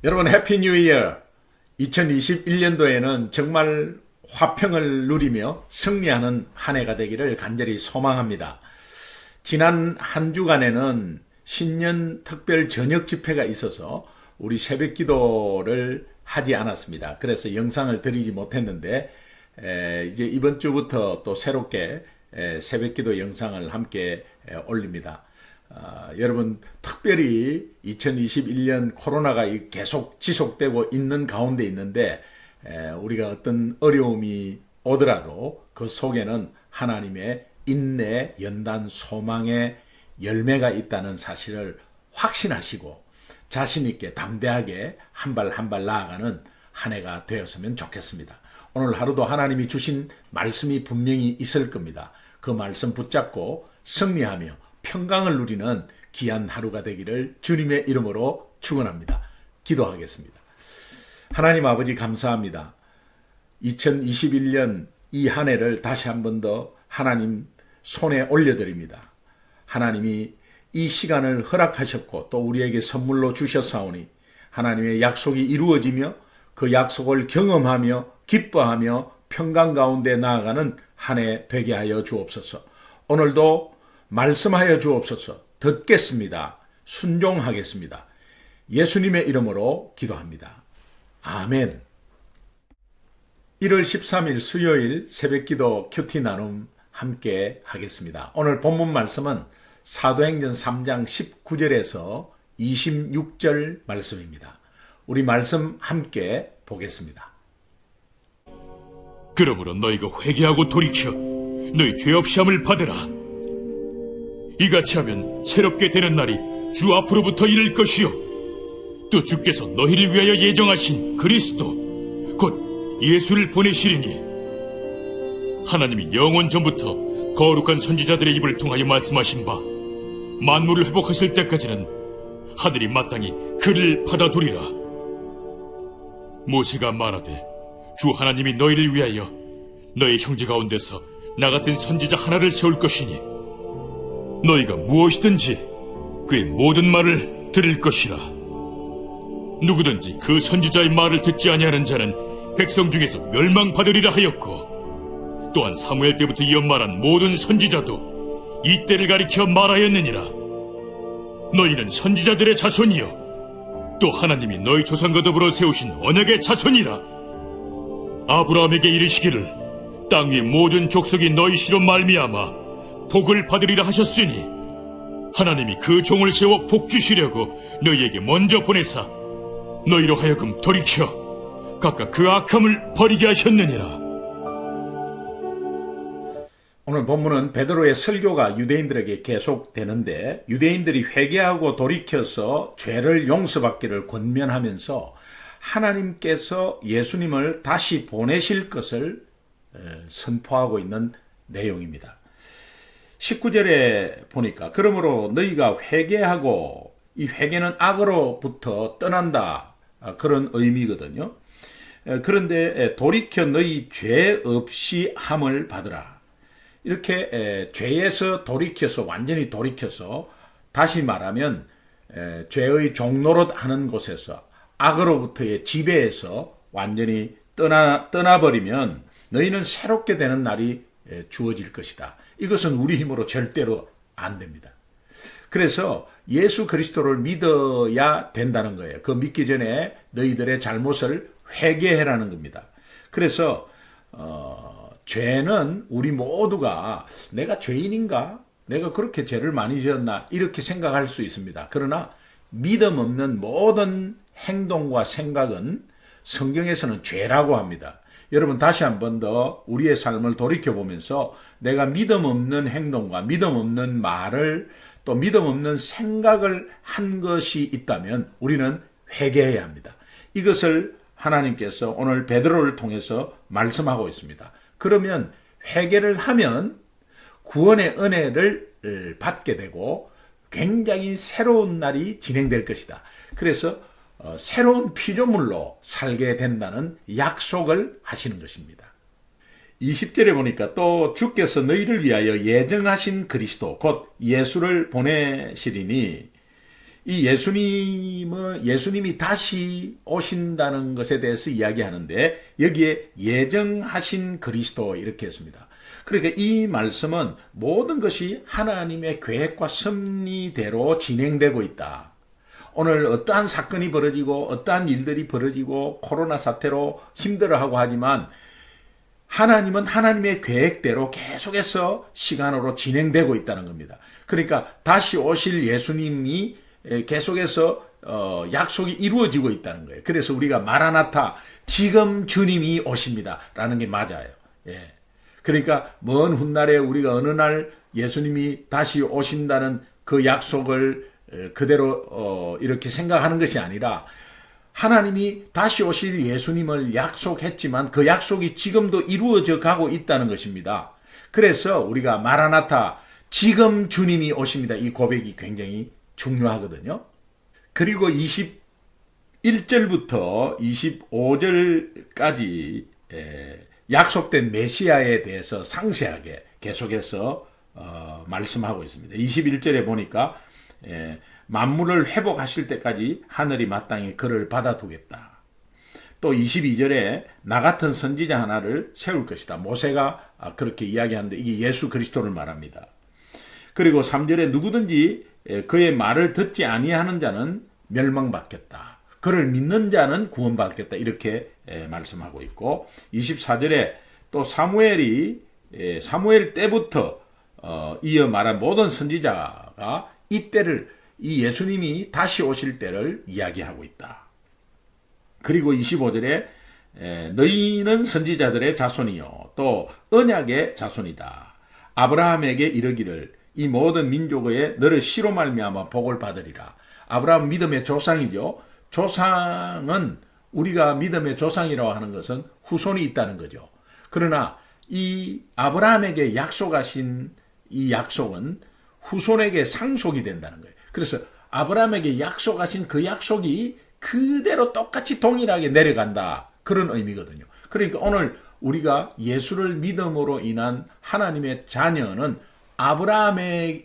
여러분 해피 뉴 이어. 2021년도에는 정말 화평을 누리며 승리하는 한 해가 되기를 간절히 소망합니다. 지난 한 주간에는 신년 특별 저녁 집회가 있어서 우리 새벽 기도를 하지 않았습니다. 그래서 영상을 드리지 못했는데 이제 이번 주부터 또 새롭게 새벽 기도 영상을 함께 올립니다. 여러분 특별히 2021년 코로나가 계속 지속되고 있는 가운데 있는데 우리가 어떤 어려움이 오더라도 그 속에는 하나님의 인내, 연단, 소망의 열매가 있다는 사실을 확신하시고 자신 있게 담대하게 한 발 한 발 나아가는 한 해가 되었으면 좋겠습니다. 오늘 하루도 하나님이 주신 말씀이 분명히 있을 겁니다. 그 말씀 붙잡고 승리하며 평강을 누리는 귀한 하루가 되기를 주님의 이름으로 축원합니다. 기도하겠습니다. 하나님 아버지 감사합니다. 2021년 이 한 해를 다시 한 번 더 하나님 손에 올려드립니다. 하나님이 이 시간을 허락하셨고 또 우리에게 선물로 주셨사오니 하나님의 약속이 이루어지며 그 약속을 경험하며 기뻐하며 평강 가운데 나아가는 한 해 되게 하여 주옵소서. 오늘도 말씀하여 주옵소서. 듣겠습니다. 순종하겠습니다. 예수님의 이름으로 기도합니다. 아멘. 1월 13일 수요일 새벽기도 큐티 나눔 함께 하겠습니다. 오늘 본문 말씀은 사도행전 3장 19절에서 26절 말씀입니다. 우리 말씀 함께 보겠습니다. 그러므로 너희가 회개하고 돌이켜 너희 죄 없이 함을 받으라. 이같이 하면 새롭게 되는 날이 주 앞으로부터 이를 것이요 또 주께서 너희를 위하여 예정하신 그리스도 곧 예수를 보내시리니 하나님이 영원 전부터 거룩한 선지자들의 입을 통하여 말씀하신 바 만물을 회복하실 때까지는 하늘이 마땅히 그를 받아두리라. 모세가 말하되 주 하나님이 너희를 위하여 너희 형제 가운데서 나 같은 선지자 하나를 세울 것이니 너희가 무엇이든지 그의 모든 말을 들을 것이라. 누구든지 그 선지자의 말을 듣지 아니하는 자는 백성 중에서 멸망받으리라 하였고 또한 사무엘 때부터 이어 말한 모든 선지자도 이 때를 가리켜 말하였느니라. 너희는 선지자들의 자손이요 또 하나님이 너희 조상과 더불어 세우신 언약의 자손이라. 아브라함에게 이르시기를 땅 위의 모든 족속이 너희 시로 말미암아 복을 받으리라 하셨으니 하나님이 그 종을 세워 복 주시려고 너희에게 먼저 보내사 너희로 하여금 돌이켜 각각 그 악함을 버리게 하셨느니라. 오늘 본문은 베드로의 설교가 유대인들에게 계속되는데 유대인들이 회개하고 돌이켜서 죄를 용서받기를 권면하면서 하나님께서 예수님을 다시 보내실 것을 선포하고 있는 내용입니다. 19절에 보니까 그러므로 너희가 회개하고 이 회개는 악으로부터 떠난다 그런 의미거든요. 그런데 돌이켜 너희 죄 없이 함을 받으라. 이렇게 죄에서 돌이켜서 완전히 돌이켜서 다시 말하면 죄의 종노릇 하는 곳에서 악으로부터의 지배에서 완전히 떠나버리면 너희는 새롭게 되는 날이 주어질 것이다. 이것은 우리 힘으로 절대로 안 됩니다. 그래서 예수 그리스도를 믿어야 된다는 거예요. 그 믿기 전에 너희들의 잘못을 회개해라는 겁니다. 그래서 죄는 우리 모두가 내가 죄인인가? 내가 그렇게 죄를 많이 지었나? 이렇게 생각할 수 있습니다. 그러나 믿음 없는 모든 행동과 생각은 성경에서는 죄라고 합니다. 여러분 다시 한 번 더 우리의 삶을 돌이켜보면서 내가 믿음 없는 행동과 믿음 없는 말을 또 믿음 없는 생각을 한 것이 있다면 우리는 회개해야 합니다. 이것을 하나님께서 오늘 베드로를 통해서 말씀하고 있습니다. 그러면 회개를 하면 구원의 은혜를 받게 되고 굉장히 새로운 날이 진행될 것이다. 그래서 새로운 피조물로 살게 된다는 약속을 하시는 것입니다. 20절에 보니까 또 주께서 너희를 위하여 예정하신 그리스도 곧 예수를 보내시리니 이 예수님이 다시 오신다는 것에 대해서 이야기하는데 여기에 예정하신 그리스도 이렇게 했습니다. 그러니까 이 말씀은 모든 것이 하나님의 계획과 섭리대로 진행되고 있다. 오늘 어떠한 사건이 벌어지고 어떠한 일들이 벌어지고 코로나 사태로 힘들어하고 하지만 하나님은 하나님의 계획대로 계속해서 시간으로 진행되고 있다는 겁니다. 그러니까 다시 오실 예수님이 계속해서 약속이 이루어지고 있다는 거예요. 그래서 우리가 마라나타, 지금 주님이 오십니다 라는 게 맞아요. 예. 그러니까 먼 훗날에 우리가 어느 날 예수님이 다시 오신다는 그 약속을 그대로 이렇게 생각하는 것이 아니라 하나님이 다시 오실 예수님을 약속했지만 그 약속이 지금도 이루어져 가고 있다는 것입니다. 그래서 우리가 마라나타, 지금 주님이 오십니다. 이 고백이 굉장히 중요하거든요. 그리고 21절부터 25절까지 약속된 메시아에 대해서 상세하게 계속해서 말씀하고 있습니다. 21절에 보니까 만물을 회복하실 때까지 하늘이 마땅히 그를 받아두겠다. 또 22절에 나 같은 선지자 하나를 세울 것이다. 모세가 그렇게 이야기하는데 이게 예수 그리스도를 말합니다. 그리고 3절에 누구든지 그의 말을 듣지 아니하는 자는 멸망받겠다. 그를 믿는 자는 구원받겠다. 이렇게 말씀하고 있고 24절에 또 사무엘 때부터 이어 말한 모든 선지자가 이 예수님이 다시 오실 때를 이야기하고 있다. 그리고 25절에 너희는 선지자들의 자손이요 또 언약의 자손이다. 아브라함에게 이르기를 이 모든 민족의 너를 씨로 말미암아 복을 받으리라. 아브라함 믿음의 조상이죠. 조상은 우리가 믿음의 조상이라고 하는 것은 후손이 있다는 거죠. 그러나 이 아브라함에게 약속하신 이 약속은 후손에게 상속이 된다는 거예요. 그래서 아브라함에게 약속하신 그 약속이 그대로 똑같이 동일하게 내려간다. 그런 의미거든요. 그러니까 오늘 우리가 예수를 믿음으로 인한 하나님의 자녀는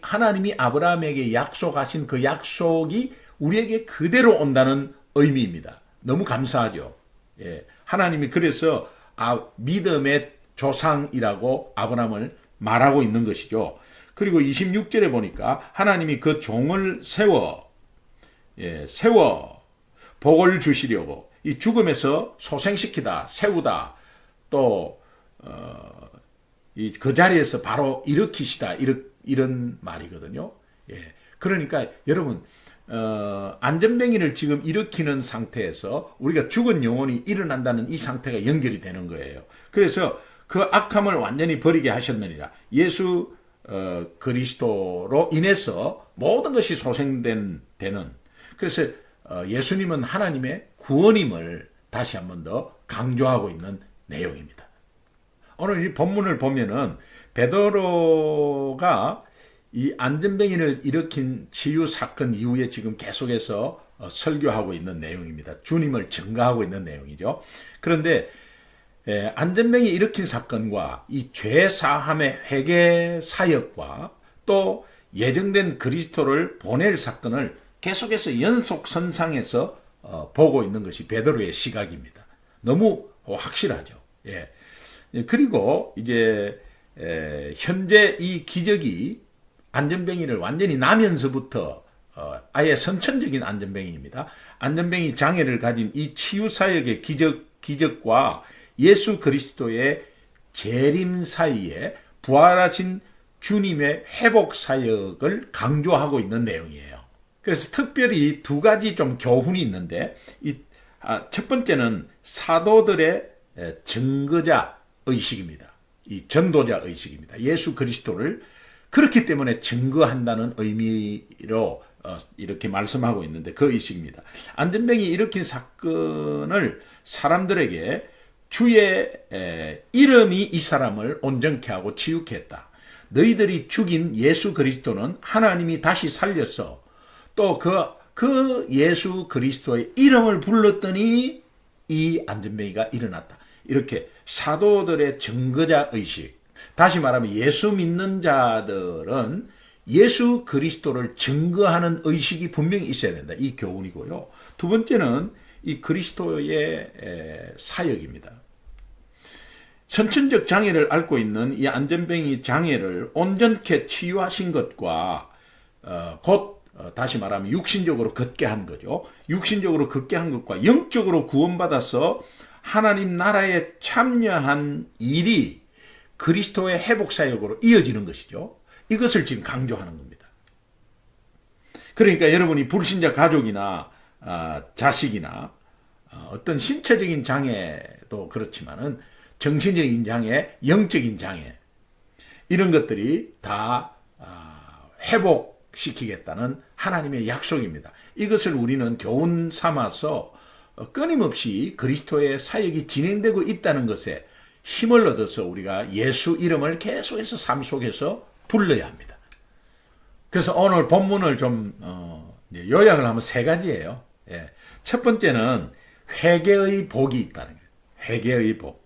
하나님이 아브라함에게 약속하신 그 약속이 우리에게 그대로 온다는 의미입니다. 너무 감사하죠. 예. 하나님이 그래서 믿음의 조상이라고 아브라함을 말하고 있는 것이죠. 그리고 26절에 보니까 하나님이 그 종을 세워 복을 주시려고 이 죽음에서 소생시키다, 세우다, 또 그 자리에서 바로 일으키시다 이런 말이거든요. 예. 그러니까 여러분 안전뱅이를 지금 일으키는 상태에서 우리가 죽은 영혼이 일어난다는 이 상태가 연결이 되는 거예요. 그래서 그 악함을 완전히 버리게 하셨느니라. 예수 그리스도로 인해서 모든 것이 소생되는 그래서 예수님은 하나님의 구원임을 다시 한 번 더 강조하고 있는 내용입니다. 오늘 이 본문을 보면은 베드로가 이 안전뱅이를 일으킨 치유 사건 이후에 지금 계속해서 설교하고 있는 내용입니다. 주님을 증거하고 있는 내용이죠. 그런데 안전뱅이 일으킨 사건과 이 죄사함의 회개 사역과 또 예정된 그리스도를 보낼 사건을 계속해서 연속선상에서 보고 있는 것이 베드로의 시각입니다. 너무 확실하죠. 예. 그리고 이제 현재 이 기적이 안전뱅이를 완전히 나면서부터 아예 선천적인 안전뱅이입니다. 안전뱅이 장애를 가진 이 치유사역의 기적과 예수 그리스도의 재림 사이에 부활하신 주님의 회복 사역을 강조하고 있는 내용이에요. 그래서 특별히 두 가지 좀 교훈이 있는데 첫 번째는 사도들의 증거자 의식입니다. 이 전도자 의식입니다. 예수 그리스도를 그렇기 때문에 증거한다는 의미로 이렇게 말씀하고 있는데 그 의식입니다. 안전뱅이 일으킨 사건을 사람들에게 주의 이름이 이 사람을 온전케 하고 치유케 했다. 너희들이 죽인 예수 그리스도는 하나님이 다시 살렸어. 또 그 예수 그리스도의 이름을 불렀더니 이 안전뱅이가 일어났다. 이렇게 사도들의 증거자 의식. 다시 말하면 예수 믿는 자들은 예수 그리스도를 증거하는 의식이 분명히 있어야 된다. 이 교훈이고요. 두 번째는 이 그리스도의 사역입니다. 선천적 장애를 앓고 있는 이 안전뱅이 장애를 온전케 치유하신 것과 곧 다시 말하면 육신적으로 걷게 한 거죠. 육신적으로 걷게 한 것과 영적으로 구원받아서 하나님 나라에 참여한 일이 그리스도의 회복 사역으로 이어지는 것이죠. 이것을 지금 강조하는 겁니다. 그러니까 여러분이 불신자 가족이나 자식이나 어떤 신체적인 장애도 그렇지만은 정신적인 장애, 영적인 장애 이런 것들이 다 회복시키겠다는 하나님의 약속입니다. 이것을 우리는 교훈 삼아서 끊임없이 그리스도의 사역이 진행되고 있다는 것에 힘을 얻어서 우리가 예수 이름을 계속해서 삶 속에서 불러야 합니다. 그래서 오늘 본문을 좀 요약을 하면 세 가지예요. 예. 첫 번째는 회개의 복이 있다는 거예요. 회개의 복.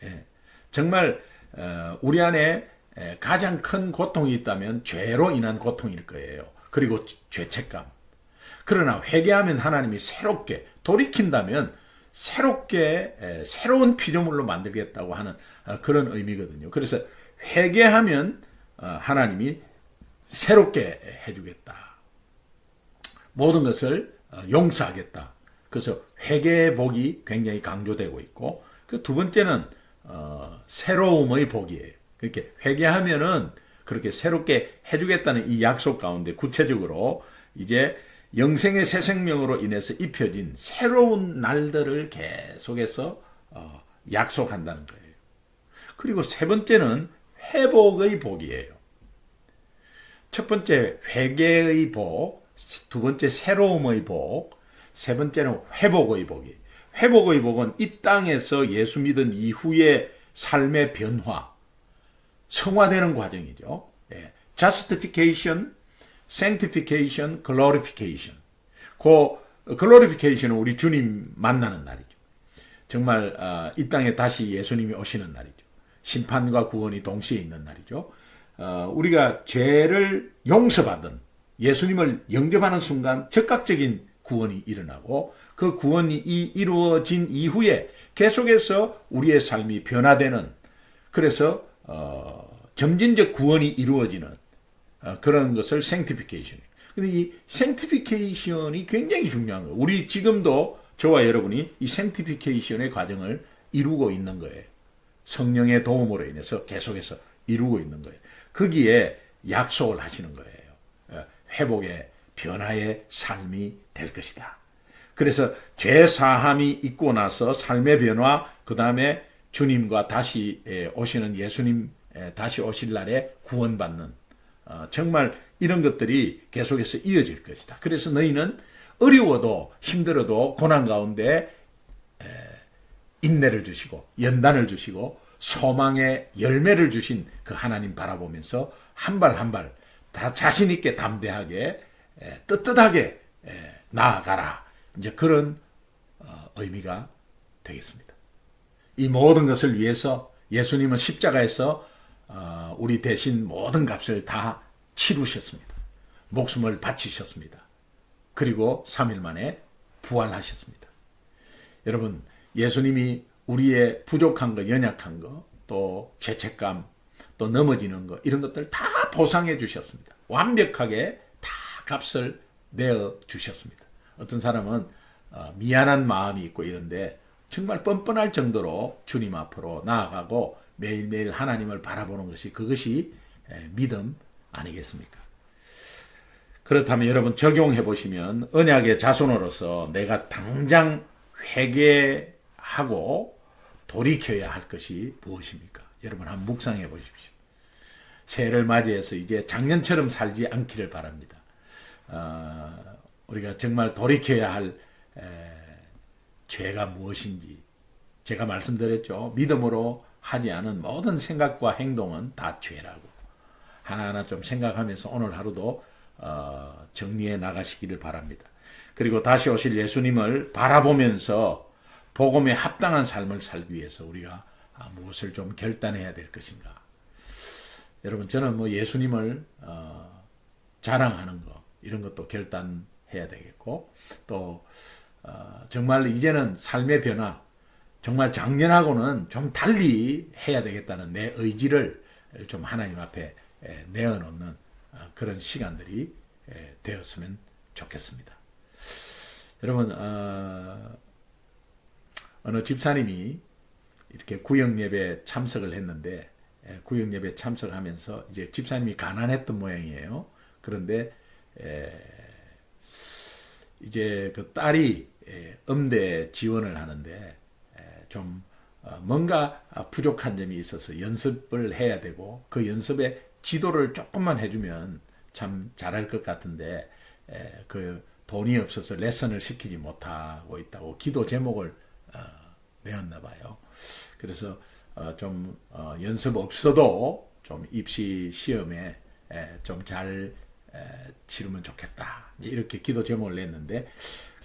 예. 정말 우리 안에 가장 큰 고통이 있다면 죄로 인한 고통일 거예요. 그리고 죄책감. 그러나 회개하면 하나님이 새롭게 돌이킨다면 새롭게 새로운 피조물로 만들겠다고 하는 그런 의미거든요. 그래서 회개하면 하나님이 새롭게 해주겠다. 모든 것을 용서하겠다. 그래서 회개의 복이 굉장히 강조되고 있고 그 두 번째는 새로움의 복이에요. 그렇게 회개하면은 그렇게 새롭게 해주겠다는 이 약속 가운데 구체적으로 이제 영생의 새 생명으로 인해서 입혀진 새로운 날들을 계속해서 약속한다는 거예요. 그리고 세 번째는 회복의 복이에요. 첫 번째 회개의 복, 두 번째 새로움의 복, 세 번째는 회복의 복이에요. 회복의 복은 이 땅에서 예수 믿은 이후의 삶의 변화, 성화되는 과정이죠. 예. Justification, Sanctification, Glorification. 그 Glorification은 우리 주님 만나는 날이죠. 정말 이 땅에 다시 예수님이 오시는 날이죠. 심판과 구원이 동시에 있는 날이죠. 우리가 죄를 용서받은 예수님을 영접하는 순간 즉각적인 구원이 일어나고 그 구원이 이루어진 이후에 계속해서 우리의 삶이 변화되는 그래서 점진적 구원이 이루어지는 그런 것을 sanctification. 근데 이 sanctification이 굉장히 중요한 거예요. 우리 지금도 저와 여러분이 이 sanctification의 과정을 이루고 있는 거예요. 성령의 도움으로 인해서 계속해서 이루고 있는 거예요. 거기에 약속을 하시는 거예요. 회복의 변화의 삶이 될 것이다. 그래서 죄 사함이 있고 나서 삶의 변화, 그 다음에 주님과 다시 오시는 예수님 다시 오실 날에 구원받는 정말 이런 것들이 계속해서 이어질 것이다. 그래서 너희는 어려워도 힘들어도 고난 가운데 인내를 주시고 연단을 주시고 소망의 열매를 주신 그 하나님 바라보면서 한 발 한 발 다 자신 있게 담대하게 떳떳하게 나아가라. 이제 그런 의미가 되겠습니다. 이 모든 것을 위해서 예수님은 십자가에서 우리 대신 모든 값을 다 치루셨습니다. 목숨을 바치셨습니다. 그리고 3일 만에 부활하셨습니다. 여러분, 예수님이 우리의 부족한 거, 연약한 거, 또 죄책감, 또 넘어지는 거 이런 것들 다 보상해 주셨습니다. 완벽하게 다 값을 내어 주셨습니다. 어떤 사람은 미안한 마음이 있고 이런데 정말 뻔뻔할 정도로 주님 앞으로 나아가고 매일매일 하나님을 바라보는 것이 그것이 믿음 아니겠습니까? 그렇다면 여러분 적용해 보시면 언약의 자손으로서 내가 당장 회개하고 돌이켜야 할 것이 무엇입니까? 여러분 한번 묵상해 보십시오. 새해를 맞이해서 이제 작년처럼 살지 않기를 바랍니다. 우리가 정말 돌이켜야 할 죄가 무엇인지 제가 말씀드렸죠. 믿음으로 하지 않은 모든 생각과 행동은 다 죄라고 하나하나 좀 생각하면서 오늘 하루도 정리해 나가시기를 바랍니다. 그리고 다시 오실 예수님을 바라보면서 복음에 합당한 삶을 살기 위해서 우리가 무엇을 좀 결단해야 될 것인가. 여러분 저는 예수님을 자랑하는 거 이런 것도 결단해야 되겠고 또 정말 이제는 삶의 변화 정말 작년하고는 좀 달리 해야 되겠다는 내 의지를 좀 하나님 앞에 내어놓는 그런 시간들이 되었으면 좋겠습니다. 여러분 어느 집사님이 이렇게 구역예배 참석을 했는데 구역예배 참석하면서 이제 집사님이 가난했던 모양이에요. 그런데 이제 그 딸이 음대 지원을 하는데 좀 뭔가 부족한 점이 있어서 연습을 해야 되고 그 연습에 지도를 조금만 해주면 참 잘할 것 같은데 그 돈이 없어서 레슨을 시키지 못하고 있다고 기도 제목을 내었나 봐요. 그래서 좀 연습 없어도 좀 입시 시험에 좀 잘 치르면 좋겠다. 이렇게 기도 제목을 냈는데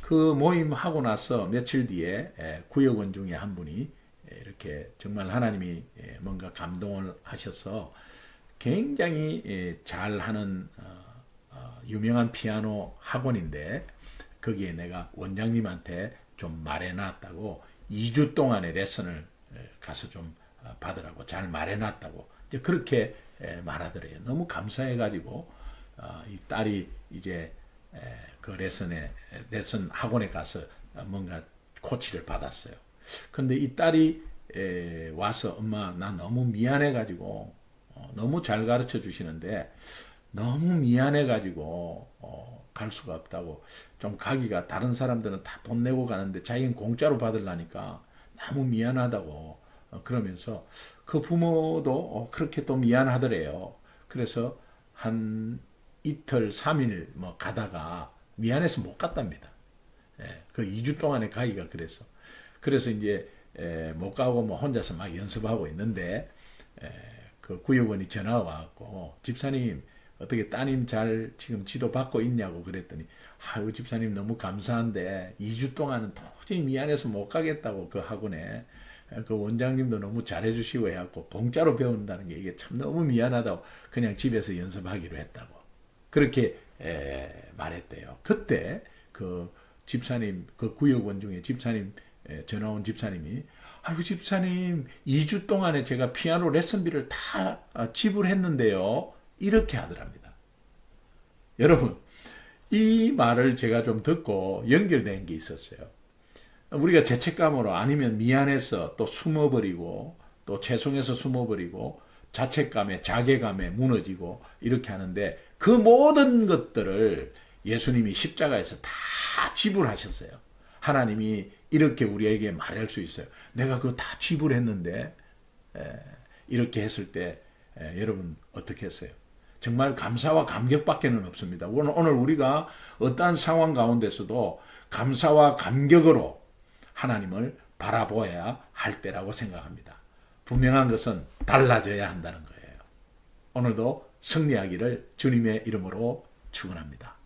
그 모임 하고 나서 며칠 뒤에 구역원 중에 한 분이 이렇게 정말 하나님이 뭔가 감동을 하셔서 굉장히 잘하는 유명한 피아노 학원인데 거기에 내가 원장님한테 좀 말해놨다고 2주 동안의 레슨을 가서 좀 받으라고 잘 말해놨다고 이제 그렇게 말하더래요. 너무 감사해가지고 이 딸이 이제 그 레슨 학원에 가서 뭔가 코치를 받았어요. 근데 이 딸이 와서 엄마 나 너무 미안해가지고 너무 잘 가르쳐 주시는데 너무 미안해가지고 갈 수가 없다고 좀 가기가 다른 사람들은 다 돈 내고 가는데 자기는 공짜로 받으려니까 너무 미안하다고 그러면서 그 부모도 그렇게 또 미안하더래요. 그래서 한 이틀 3일 뭐 가다가 미안해서 못 갔답니다. 그 2주 동안에 가기가 그래서 이제 못 가고 뭐 혼자서 막 연습하고 있는데 그 구역원이 전화가 와갖고 집사님 어떻게 따님 잘 지금 지도 받고 있냐고 그랬더니 아유 집사님 너무 감사한데 2주 동안은 도저히 미안해서 못 가겠다고 그 학원에 그 원장님도 너무 잘해주시고 해갖고 공짜로 배운다는 게 이게 참 너무 미안하다고 그냥 집에서 연습하기로 했다고 그렇게 말했대요. 그때 그 집사님 그 구역원 중에 집사님 전화 온 집사님이 아이고 집사님 2주 동안에 제가 피아노 레슨비를 다 지불했는데요. 이렇게 하더랍니다. 여러분 이 말을 제가 좀 듣고 연결된 게 있었어요. 우리가 죄책감으로 아니면 미안해서 또 숨어버리고 또 죄송해서 숨어버리고 자책감에 자괴감에 무너지고 이렇게 하는데 그 모든 것들을 예수님이 십자가에서 다 지불하셨어요. 하나님이 이렇게 우리에게 말할 수 있어요. 내가 그거 다 지불했는데 이렇게 했을 때 여러분 어떻게 했어요? 정말 감사와 감격밖에는 없습니다. 오늘 우리가 어떠한 상황 가운데서도 감사와 감격으로 하나님을 바라보아야 할 때라고 생각합니다. 분명한 것은 달라져야 한다는 거예요. 오늘도 승리하기를 주님의 이름으로 축원합니다.